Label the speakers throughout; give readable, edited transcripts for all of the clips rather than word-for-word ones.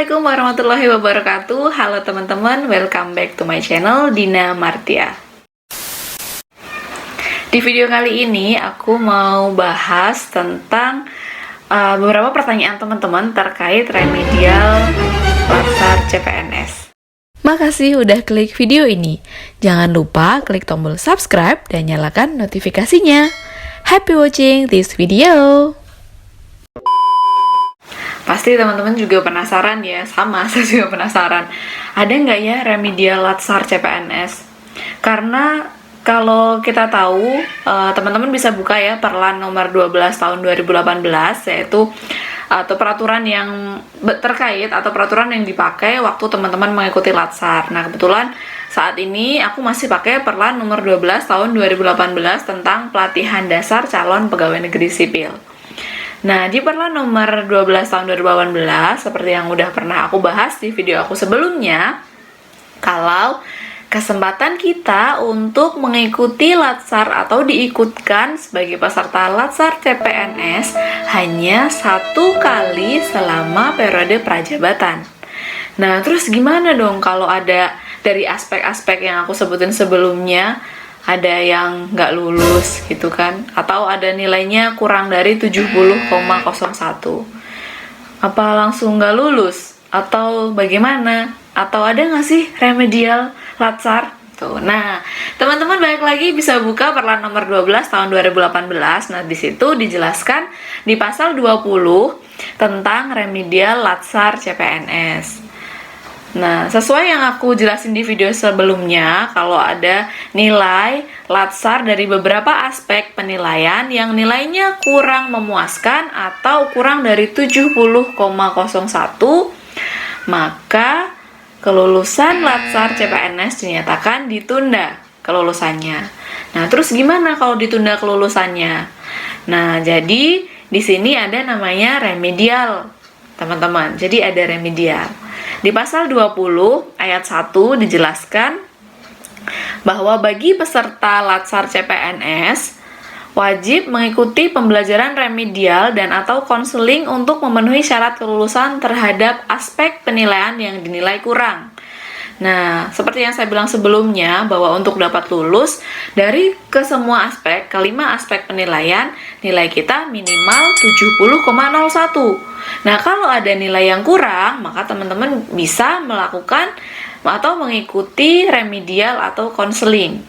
Speaker 1: Assalamualaikum warahmatullahi wabarakatuh. Halo teman-teman, welcome back to my channel Dina Martia. Di video kali ini aku mau bahas tentang beberapa pertanyaan teman-teman terkait remedial Latsar CPNS. Makasih udah klik video ini. Jangan lupa klik tombol subscribe dan nyalakan notifikasinya. Happy watching this video. Pasti teman-teman juga penasaran ya, sama saya juga penasaran. Ada nggak ya remedial Latsar CPNS? Karena kalau kita tahu, teman-teman bisa buka ya Perlan nomor 12 tahun 2018, yaitu atau peraturan yang terkait atau peraturan yang dipakai waktu teman-teman mengikuti Latsar. Nah, kebetulan saat ini aku masih pakai Perlan nomor 12 tahun 2018 tentang pelatihan dasar calon pegawai negeri sipil. Nah, di Perlan nomor 12 tahun 2018, seperti yang udah pernah aku bahas di video aku sebelumnya, kalau kesempatan kita untuk mengikuti Latsar atau diikutkan sebagai peserta Latsar CPNS hanya 1 kali selama periode prajabatan. Nah, terus gimana dong kalau ada dari aspek-aspek yang aku sebutin sebelumnya, ada yang nggak lulus gitu kan, atau ada nilainya kurang dari 70,01, apa langsung nggak lulus atau bagaimana, atau ada nggak sih remedial Latsar tuh. Nah, teman-teman balik lagi bisa buka Perlan nomor 12 tahun 2018. Nah, di situ dijelaskan di pasal 20 tentang remedial Latsar CPNS. Nah, sesuai yang aku jelasin di video sebelumnya, kalau ada nilai Latsar dari beberapa aspek penilaian yang nilainya kurang memuaskan atau kurang dari 70,01, maka kelulusan Latsar CPNS dinyatakan ditunda kelulusannya. Nah, terus gimana kalau ditunda kelulusannya? Nah, jadi di sini ada namanya remedial, teman-teman. Jadi ada remedial. Di pasal 20 ayat 1 dijelaskan bahwa bagi peserta Latsar CPNS wajib mengikuti pembelajaran remedial dan atau konseling untuk memenuhi syarat kelulusan terhadap aspek penilaian yang dinilai kurang. Nah, seperti yang saya bilang sebelumnya, bahwa untuk dapat lulus dari kesemua aspek, kelima aspek penilaian, nilai kita minimal 70,01. Nah, kalau ada nilai yang kurang, maka teman-teman bisa melakukan atau mengikuti remedial atau konseling.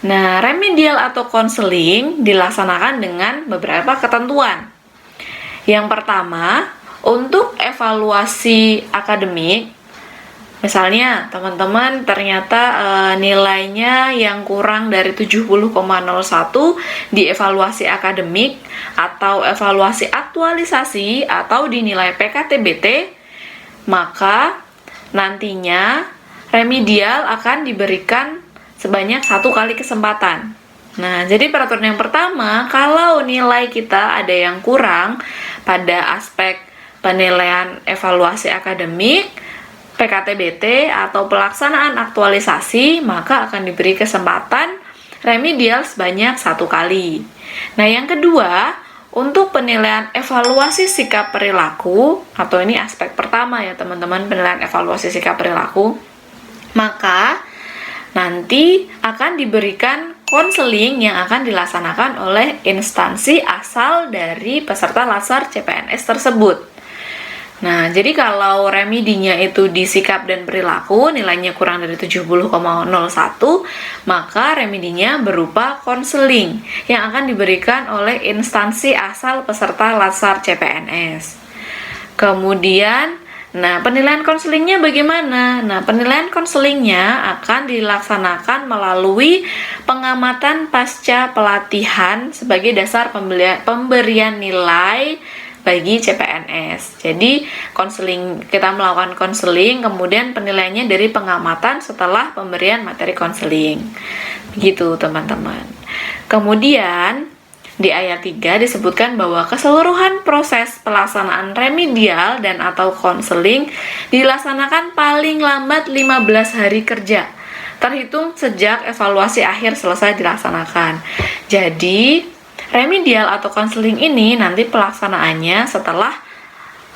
Speaker 1: Nah, remedial atau konseling dilaksanakan dengan beberapa ketentuan. Yang pertama, untuk evaluasi akademik, misalnya teman-teman ternyata nilainya yang kurang dari 70,01 di evaluasi akademik atau evaluasi aktualisasi atau dinilai PKTBT, maka nantinya remedial akan diberikan sebanyak 1 kali kesempatan. Nah, jadi peraturan yang pertama, kalau nilai kita ada yang kurang pada aspek penilaian evaluasi akademik, PKTBT atau pelaksanaan aktualisasi, maka akan diberi kesempatan remedial sebanyak 1 kali. Nah, yang kedua, untuk penilaian evaluasi sikap perilaku, atau ini aspek pertama ya teman-teman, penilaian evaluasi sikap perilaku, maka nanti akan diberikan konseling yang akan dilaksanakan oleh instansi asal dari peserta Latsar CPNS tersebut. Nah, jadi kalau remedinya itu di sikap dan perilaku, nilainya kurang dari 70,01, maka remedinya berupa konseling yang akan diberikan oleh instansi asal peserta Latsar CPNS. Kemudian, nah, penilaian konselingnya bagaimana? Nah, penilaian konselingnya akan dilaksanakan melalui pengamatan pasca pelatihan sebagai dasar pemberian nilai bagi CPNS. Jadi, kita melakukan konseling, kemudian penilaiannya dari pengamatan setelah pemberian materi konseling. Begitu, teman-teman. Kemudian, di ayat 3 disebutkan bahwa keseluruhan proses pelaksanaan remedial dan atau konseling dilaksanakan paling lambat 15 hari kerja, terhitung sejak evaluasi akhir selesai dilaksanakan. Jadi, remedial atau konseling ini nanti pelaksanaannya setelah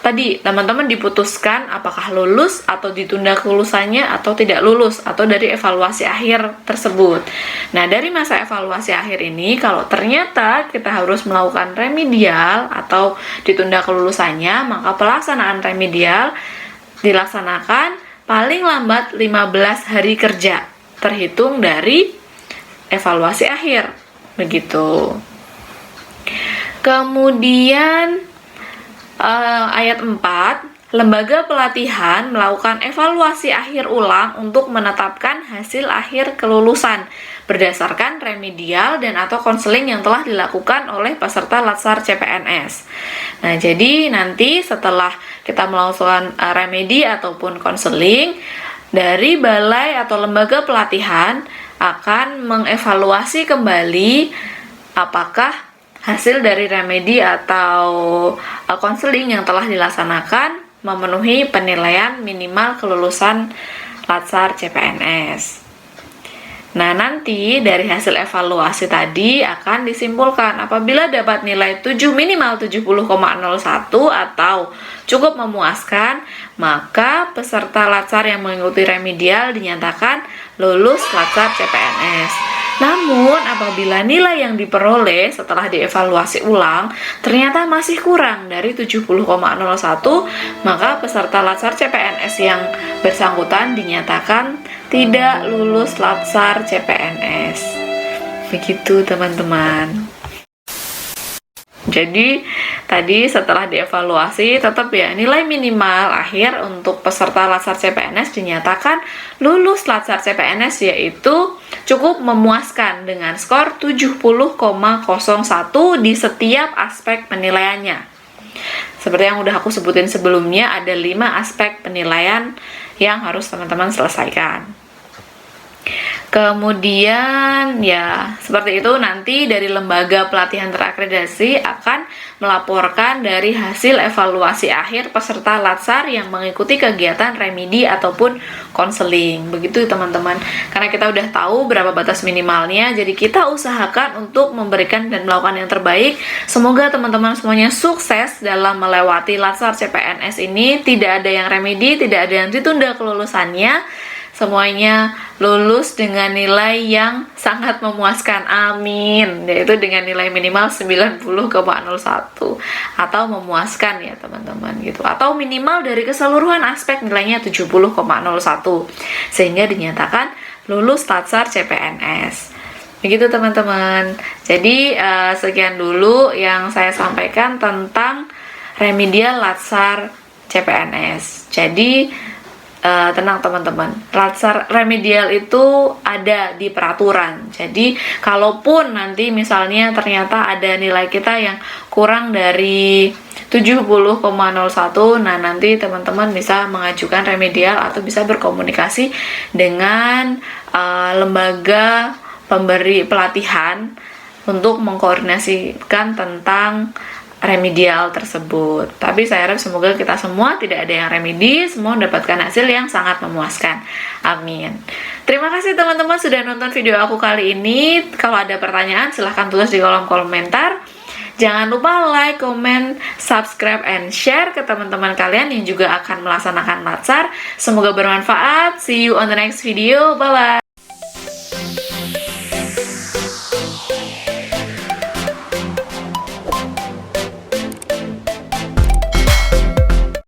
Speaker 1: tadi teman-teman diputuskan apakah lulus atau ditunda kelulusannya atau tidak lulus atau dari evaluasi akhir tersebut. Nah, dari masa evaluasi akhir ini kalau ternyata kita harus melakukan remedial atau ditunda kelulusannya, maka pelaksanaan remedial dilaksanakan paling lambat 15 hari kerja terhitung dari evaluasi akhir. Begitu. Kemudian ayat 4, lembaga pelatihan melakukan evaluasi akhir ulang untuk menetapkan hasil akhir kelulusan berdasarkan remedial dan atau konseling yang telah dilakukan oleh peserta Latsar CPNS. Nah, jadi nanti setelah kita melakukan remedi ataupun konseling, dari balai atau lembaga pelatihan akan mengevaluasi kembali apakah hasil dari remedi atau konseling yang telah dilaksanakan memenuhi penilaian minimal kelulusan Latsar CPNS. Nah, nanti dari hasil evaluasi tadi akan disimpulkan apabila dapat nilai 7 minimal 70,01 atau cukup memuaskan, maka peserta Latsar yang mengikuti remedial dinyatakan lulus Latsar CPNS. Namun, apabila nilai yang diperoleh setelah dievaluasi ulang ternyata masih kurang dari 70,01, maka peserta Latsar CPNS yang bersangkutan dinyatakan tidak lulus Latsar CPNS. Begitu, teman-teman. Jadi tadi setelah dievaluasi tetap ya nilai minimal akhir untuk peserta Latsar CPNS dinyatakan lulus Latsar CPNS yaitu cukup memuaskan dengan skor 70,01 di setiap aspek penilaiannya. Seperti yang udah aku sebutin sebelumnya, ada 5 aspek penilaian yang harus teman-teman selesaikan. Kemudian ya seperti itu, nanti dari lembaga pelatihan terakreditasi akan melaporkan dari hasil evaluasi akhir peserta Latsar yang mengikuti kegiatan remedi ataupun konseling. Begitu teman-teman, karena kita udah tahu berapa batas minimalnya, jadi kita usahakan untuk memberikan dan melakukan yang terbaik. Semoga teman-teman semuanya sukses dalam melewati Latsar CPNS ini, tidak ada yang remedi, tidak ada yang ditunda kelulusannya, semuanya lulus dengan nilai yang sangat memuaskan, amin, yaitu dengan nilai minimal 90,01 atau memuaskan ya teman-teman gitu, atau minimal dari keseluruhan aspek nilainya 70,01 sehingga dinyatakan lulus Latsar CPNS. Begitu teman-teman. Jadi sekian dulu yang saya sampaikan tentang remedial Latsar CPNS. Jadi tenang teman-teman, Latsar remedial itu ada di peraturan. Jadi kalaupun nanti misalnya ternyata ada nilai kita yang kurang dari 70,01, nah nanti teman-teman bisa mengajukan remedial atau bisa berkomunikasi dengan lembaga pemberi pelatihan untuk mengkoordinasikan tentang remedial tersebut. Tapi saya harap semoga kita semua tidak ada yang remedi, semua mendapatkan hasil yang sangat memuaskan. Amin. Terima kasih teman-teman sudah nonton video aku kali ini. Kalau ada pertanyaan silahkan tulis di kolom komentar. Jangan lupa like, comment, subscribe, and share ke teman-teman kalian yang juga akan melaksanakan Latsar. Semoga bermanfaat. See you on the next video. Bye-bye.